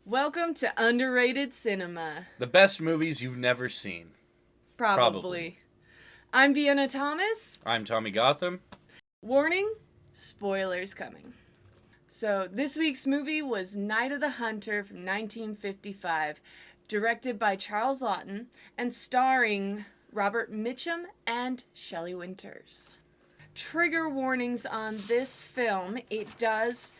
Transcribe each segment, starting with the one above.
Welcome to Underrated Cinema. The best movies you've never seen. Probably. I'm Vienna Thomas. I'm Tommy Gotham. Warning, spoilers coming. So, this week's movie was Night of the Hunter from 1955, directed by Charles Laughton and starring Robert Mitchum and Shelley Winters. Trigger warnings on this film. It does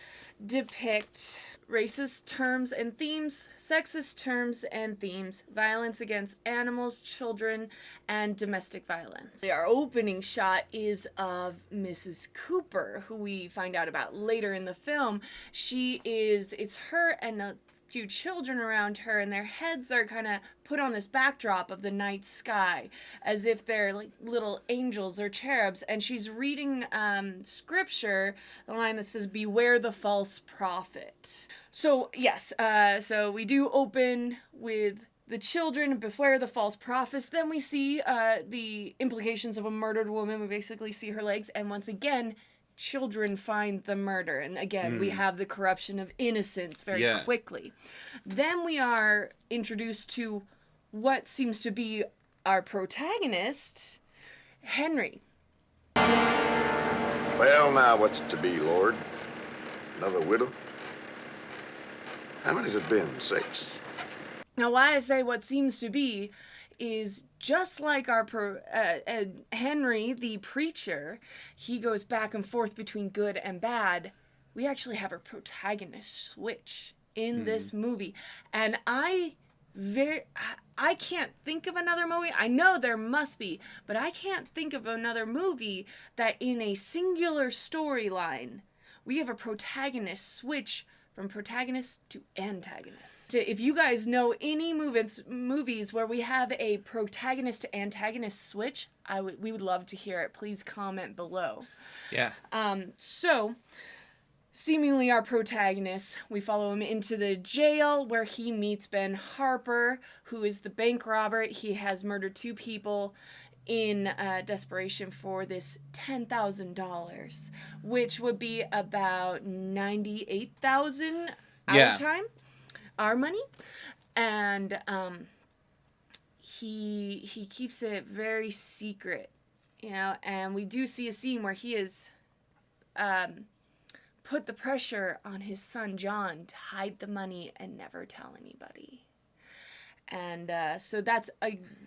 depict racist terms and themes, sexist terms and themes, violence against animals, children, and domestic violence. Our opening shot is of Mrs. Cooper, who we find out about later in the film. It's her and a few children around her, and their heads are kind of put on this backdrop of the night sky as if they're like little angels or cherubs, and she's reading scripture, the line that says, "Beware the false prophet." So yes, so we do open with the children, beware the false prophets. Then we see the implications of a murdered woman. We basically see her legs, and once again, children find the murder. And again, we have the corruption of innocence very quickly. Then we are introduced to what seems to be our protagonist, Henry. Well, now, what's it to be, Lord? Another widow? How many's it been? 6? Now, why I say what seems to be is just like our Henry, the preacher, he goes back and forth between good and bad. We actually have a protagonist switch in this movie. And I can't think of another movie. I know there must be, but I can't think of another movie that in a singular storyline, we have a protagonist switch from protagonist to antagonist. If you guys know any movies where we have a protagonist to antagonist switch, we would love to hear it. Please comment below. Yeah. So, seemingly our protagonist, we follow him into the jail where he meets Ben Harper, who is the bank robber. He has murdered 2 people in desperation for this $10,000, which would be about $98,000 our time, our money, and he keeps it very secret, and we do see a scene where he is put the pressure on his son John to hide the money and never tell anybody. And so that's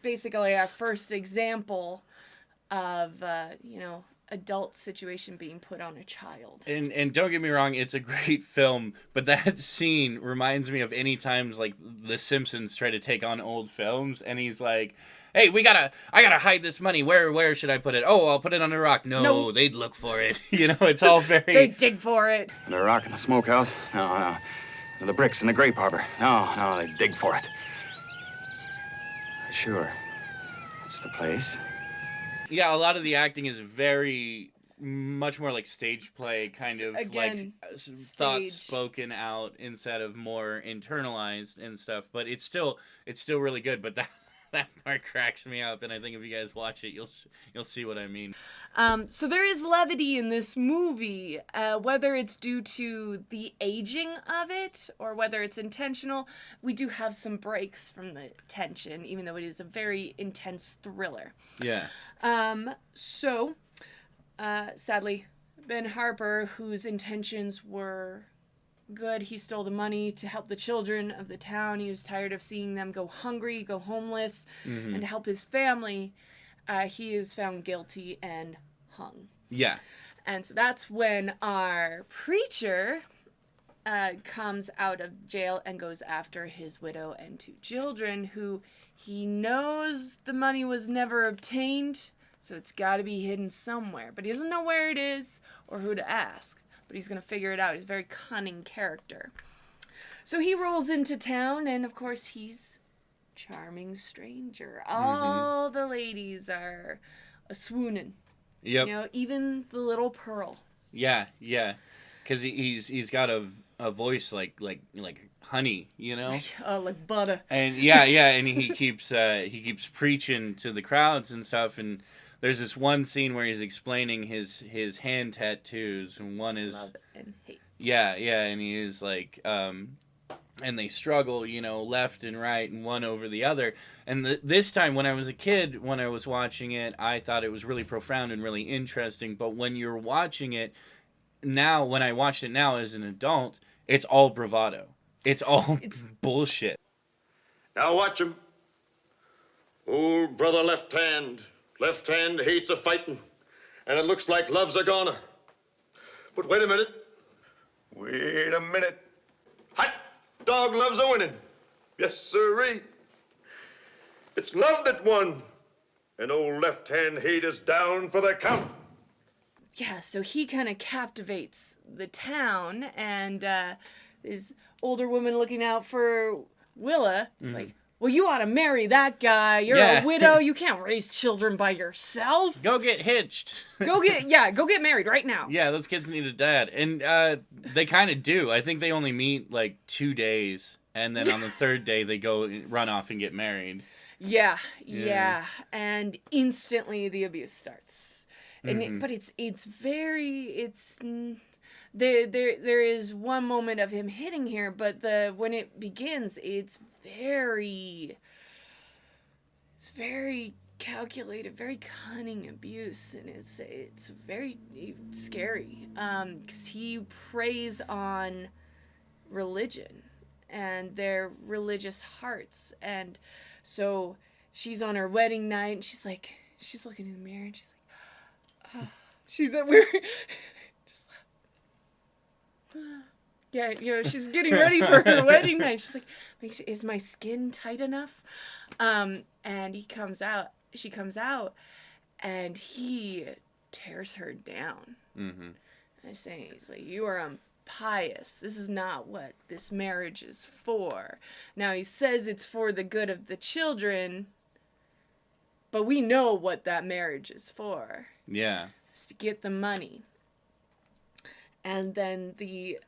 basically our first example of, adult situation being put on a child. And don't get me wrong, it's a great film, but that scene reminds me of any times like The Simpsons try to take on old films, and he's like, "Hey, I gotta hide this money. Where should I put it? Oh, I'll put it on a rock." No, they'd look for it. It's all very... They dig for it. Under a rock in the smokehouse? No. The bricks in the grape harbor? No, they dig for it. Sure. That's the place. Yeah, a lot of the acting is very much more like stage play, kind of Again, like thoughts spoken out instead of more internalized and stuff. But it's still really good. But that part cracks me up, and I think if you guys watch it, you'll see what I mean. So there is levity in this movie, whether it's due to the aging of it or whether it's intentional. We do have some breaks from the tension, even though it is a very intense thriller. Yeah. So, sadly, Ben Harper, whose intentions were good, he stole the money to help the children of the town. He was tired of seeing them go hungry, go homeless, and to help his family, he is found guilty and hung. Yeah. And so that's when our preacher comes out of jail and goes after his widow and 2 children, who he knows the money was never obtained, so it's got to be hidden somewhere. But he doesn't know where it is or who to ask. But he's going to figure it out. He's a very cunning character. So he rolls into town, and of course he's charming stranger. All the ladies are swooning. Yep. Even the little Pearl. Yeah. Because he's got a voice like honey, Like butter. And and he keeps preaching to the crowds and stuff, and there's this one scene where he's explaining his hand tattoos, and one is love and hate. Yeah, and he is like and they struggle, left and right and one over the other. And this time when I was a kid, when I was watching it, I thought it was really profound and really interesting. But when you're watching it now, when I watched it now as an adult, it's all bravado. It's all bullshit. Now watch him. Old brother left hand. Left hand hates a fighting. And it looks like love's a goner. But wait a minute. Wait a minute. Hot dog loves a winning. Yes, sirree. It's love that won. And old left hand hate is down for the count. Yeah, so he kind of captivates the town, and this older woman looking out for Willa is like, well, you ought to marry that guy. You're a widow. You can't raise children by yourself. Go get hitched. Go get married right now. Yeah, those kids need a dad. And they kind of do. I think they only meet like 2 days, and then on the third day they go run off and get married. Yeah. And instantly the abuse starts. And but there is one moment of him hitting here, but when it begins, it's very calculated, very cunning abuse, and it's very scary, because he preys on religion and their religious hearts. And so she's on her wedding night, and she's looking in the mirror, and she's like, oh. She's getting ready for her wedding night. She's like, is my skin tight enough? And she comes out, and he tears her down. Mm-hmm. He's like, you are impious. This is not what this marriage is for. Now, he says it's for the good of the children, but we know what that marriage is for. Yeah. It's to get the money. And then the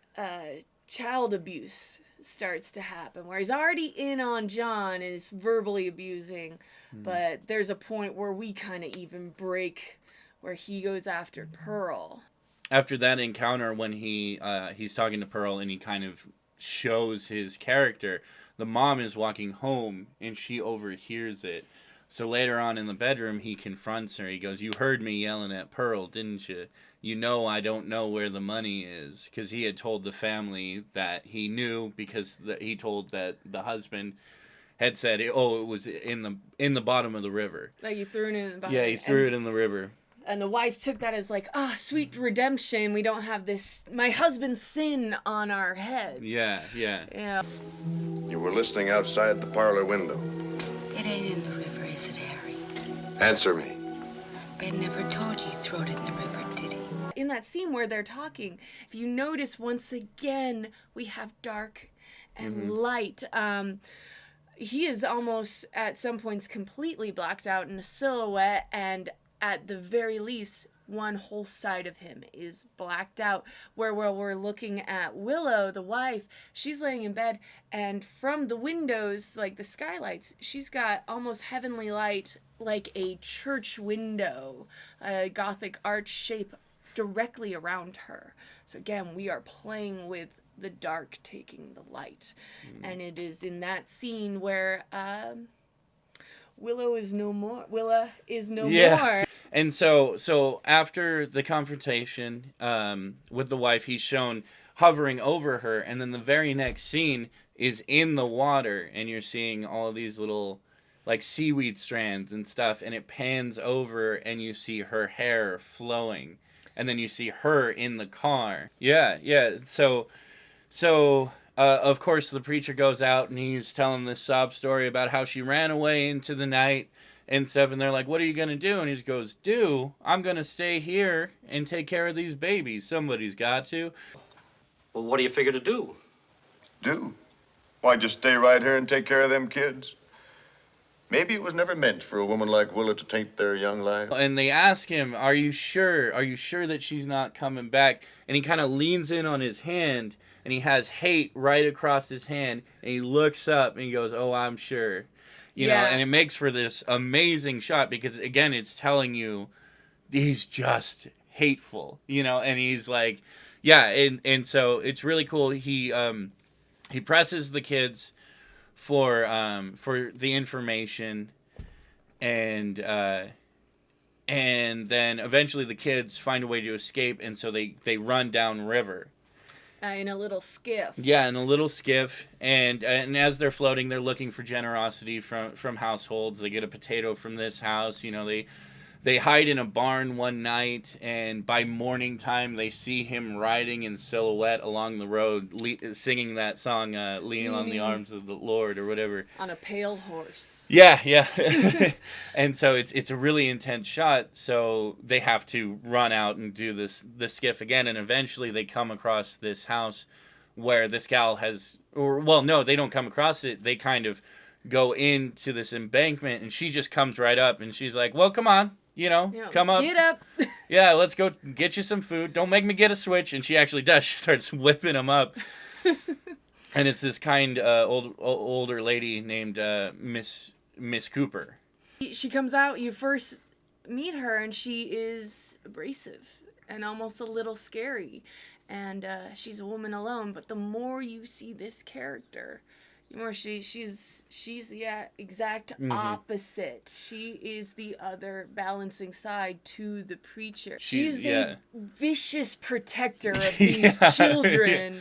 child abuse starts to happen, where he's already in on John and is verbally abusing, but there's a point where we kind of even break, where he goes after Pearl. After that encounter, when he's talking to Pearl and he kind of shows his character, the mom is walking home and she overhears it. So later on in the bedroom, he confronts her. He goes, you heard me yelling at Pearl, didn't you? You know I don't know where the money is. Because he had told the family that he knew, because he told that the husband had said, it was in the bottom of the river. Like he threw it in the bottom. Yeah, he threw it in the river. And the wife took that as like, sweet redemption. We don't have this, my husband's sin on our heads. Yeah. You were listening outside the parlor window. It ain't in the river, is it, Harry? Answer me. Ben never told you he threw it in the river, did he? In that scene where they're talking, if you notice, once again, we have dark and light. He is almost, at some points, completely blacked out in a silhouette, and at the very least, one whole side of him is blacked out, where we're looking at Willow, the wife, she's laying in bed, and from the windows, like the skylights, she's got almost heavenly light, like a church window, a Gothic arch shape directly around her. So again, we are playing with the dark taking the light. And it is in that scene where Willa is no more. And so after the confrontation with the wife, he's shown hovering over her, and then the very next scene is in the water, and you're seeing all of these little like seaweed strands and stuff, and it pans over and you see her hair flowing, and then you see her in the car. Yeah. So of course the preacher goes out and he's telling this sob story about how she ran away into the night and stuff, and they're like, what are you going to do? And he goes, I'm going to stay here and take care of these babies. Somebody's got to. Well, what do you figure to do? Do? Why, just stay right here and take care of them kids? Maybe it was never meant for a woman like Willa to taint their young life. And they ask him, are you sure? Are you sure that she's not coming back? And he kind of leans in on his hand, and he has hate right across his hand, and he looks up and he goes, oh, I'm sure. You know, and it makes for this amazing shot because, again, it's telling you he's just hateful, and he's like, yeah, and so it's really cool. He He presses the kids for the information, and then eventually the kids find a way to escape, and so they run down river. In a little skiff. Yeah, in a little skiff, and as they're floating, they're looking for generosity from households. They get a potato from this house. You know, they hide in a barn one night, and by morning time, they see him riding in silhouette along the road, singing that song, "Leaning on the Arms of the Lord" or whatever. On a pale horse. Yeah, yeah. And so it's a really intense shot. So they have to run out and do the skiff again, and eventually they come across this house where this gal has, no, they don't come across it. They kind of go into this embankment, and she just comes right up, and she's like, "Well, come on, come up. Get up." Yeah, let's go get you some food. Don't make me get a switch." And she actually does. She starts whipping him up. And it's this kind older lady named Miss Cooper. She comes out, you first meet her, and she is abrasive and almost a little scary. And she's a woman alone, but the more you see this character, the more she's the exact opposite. She is the other balancing side to the preacher. She's a vicious protector of these children.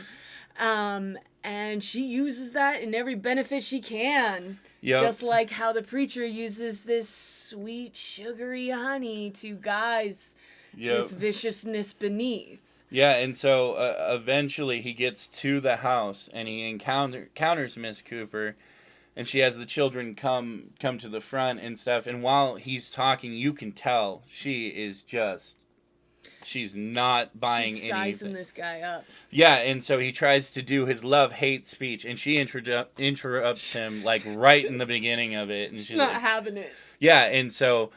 And she uses that in every benefit she can. Yep. Just like how the preacher uses this sweet, sugary honey to guise this viciousness beneath. Yeah, and so eventually he gets to the house, and he encounters Miss Cooper, and she has the children come to the front and stuff. And while he's talking, you can tell she's not buying She's sizing this guy up. Yeah, and so he tries to do his love-hate speech, and she interrupts him, like, right in the beginning of it. And she's not having it. Yeah, and so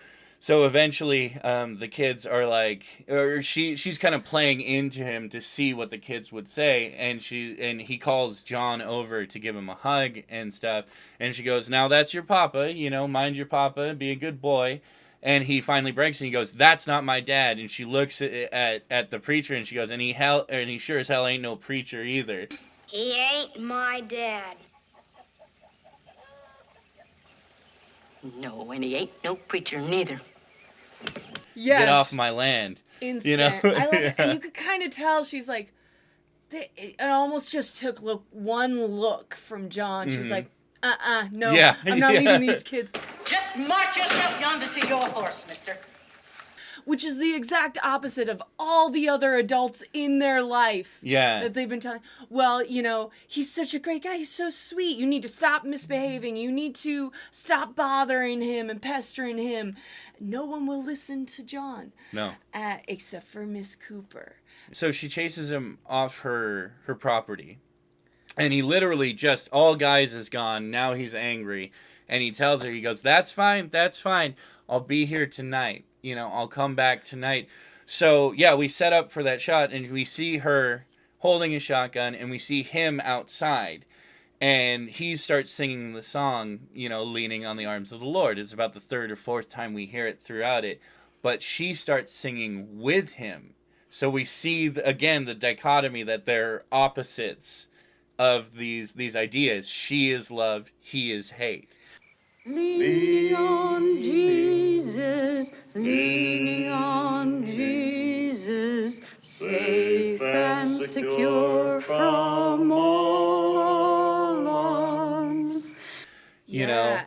eventually the kids are like, or she's kind of playing into him to see what the kids would say, and he calls John over to give him a hug and stuff, and she goes, "Now that's your papa, mind your papa, be a good boy." And he finally breaks and he goes, "That's not my dad." And she looks at the preacher and she goes, and he sure as hell ain't no preacher either. He ain't my dad. No, and he ain't no preacher neither. Yes. Get off my land. Instant. I love it. And you could kind of tell she's like, it almost just took one look from John. She was like, no, I'm not leaving these kids. Just march yourself yonder to your horse, mister. Which is the exact opposite of all the other adults in their life. Yeah. That they've been telling. Well, he's such a great guy. He's so sweet. You need to stop misbehaving. You need to stop bothering him and pestering him. No one will listen to John. No. Except for Miss Cooper. So she chases him off her property. And he literally just, all guys is gone. Now he's angry. And he tells her, he goes, that's fine. I'll be here tonight. I'll come back tonight. So, yeah, we set up for that shot, and we see her holding a shotgun, and we see him outside. And he starts singing the song, Leaning on the Arms of the Lord. It's about the third or fourth time we hear it throughout it. But she starts singing with him. So we see, again, the dichotomy that they're opposites of these ideas. She is love, he is hate. Leaning on Jesus, leaning on Jesus, safe and secure from all alarms.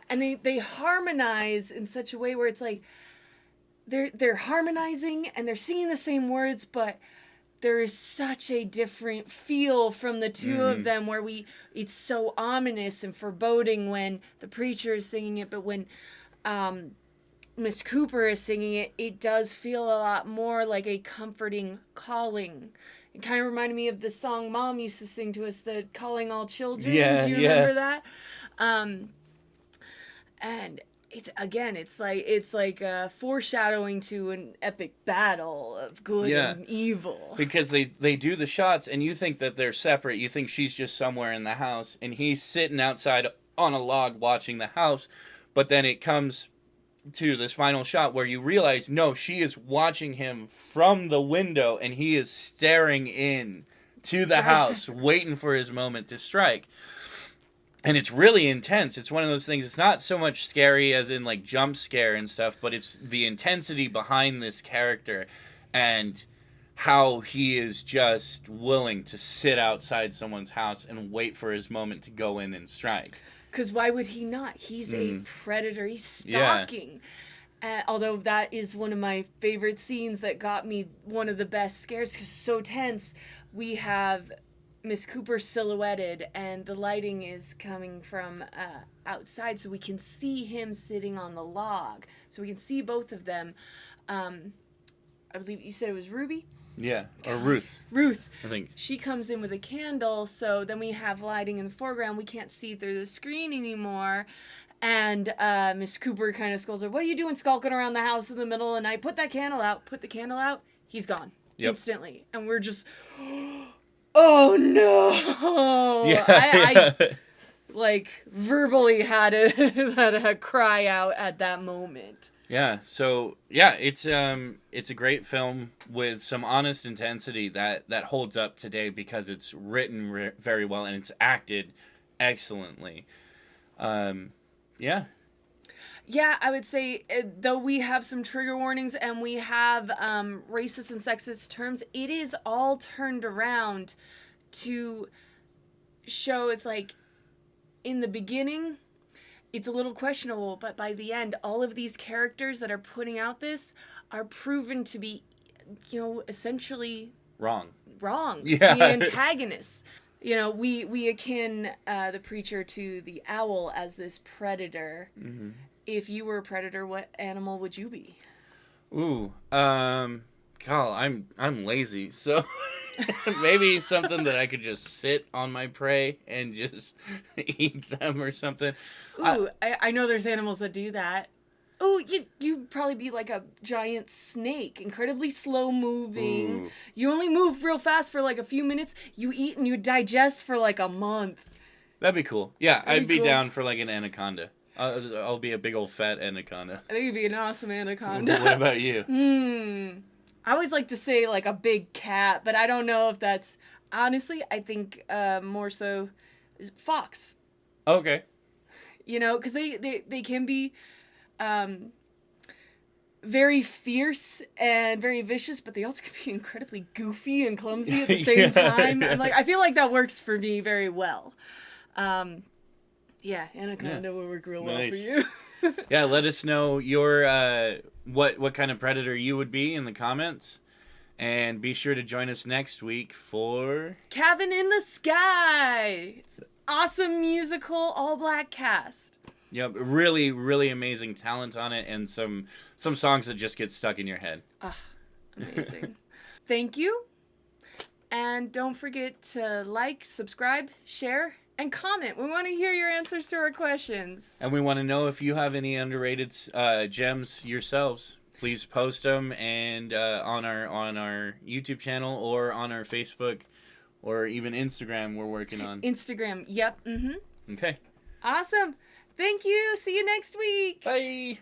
And they harmonize in such a way where it's like they're harmonizing and they're singing the same words, but there is such a different feel from the two of them where it's so ominous and foreboding when the preacher is singing it, but when Miss Cooper is singing it, it does feel a lot more like a comforting calling. It kind of reminded me of the song Mom used to sing to us, the Calling All Children. Yeah, do you remember that? And it's like a foreshadowing to an epic battle of good and evil. Because they do the shots, and you think that they're separate. You think she's just somewhere in the house, and he's sitting outside on a log watching the house. But then it comes to this final shot where you realize, no, she is watching him from the window, and he is staring in to the house, waiting for his moment to strike. And it's really intense. It's one of those things, it's not so much scary as in like jump scare and stuff, but it's the intensity behind this character and how he is just willing to sit outside someone's house and wait for his moment to go in and strike. Because why would he not? He's a predator. He's stalking. Although that is one of my favorite scenes that got me one of the best scares because it's so tense. We have Miss Cooper silhouetted and the lighting is coming from outside so we can see him sitting on the log. So we can see both of them. I believe you said it was Ruby? Yeah, or Ruth. Ruth. I think. She comes in with a candle, so then we have lighting in the foreground. We can't see through the screen anymore. And Miss Cooper kind of scolds her, "What are you doing skulking around the house in the middle of the night? Put that candle out." Put the candle out. He's gone. Yep. Instantly. And we're just, oh no. Yeah. I like verbally had a cry out at that moment. Yeah, so yeah, it's a great film with some honest intensity that holds up today because it's written very well and it's acted excellently. Yeah. Yeah, I would say, though we have some trigger warnings and we have racist and sexist terms, it is all turned around to show it's like in the beginning, it's a little questionable, but by the end, all of these characters that are putting out this are proven to be, essentially wrong. Yeah. The antagonists. We akin the preacher to the owl as this predator. Mm-hmm. If you were a predator, what animal would you be? Ooh, Kyle, I'm lazy, so maybe something that I could just sit on my prey and just eat them or something. Ooh, I know there's animals that do that. Oh, you'd probably be like a giant snake, incredibly slow moving. Ooh. You only move real fast for like a few minutes. You eat and you digest for like a month. That'd be cool. Yeah, I'd be down for like an anaconda. I'll be a big old fat anaconda. I think you'd be an awesome anaconda. What about you? I always like to say like a big cat, but I don't know if that's... Honestly, I think more so fox. Okay. Because they can be very fierce and very vicious, but they also can be incredibly goofy and clumsy at the same time. Yeah. I feel like that works for me very well. Anaconda will work real well for you. Yeah, let us know your what kind of predator you would be in the comments. And be sure to join us next week for Cabin in the Sky. It's an awesome musical, all-black cast. Yep, really, really amazing talent on it, and some songs that just get stuck in your head. Amazing. Thank you. And don't forget to like, subscribe, share, and comment. We want to hear your answers to our questions. And we want to know if you have any underrated gems yourselves. Please post them and on our YouTube channel or on our Facebook or even Instagram we're working on. Instagram, yep. Mm-hmm. Okay. Awesome. Thank you. See you next week. Bye.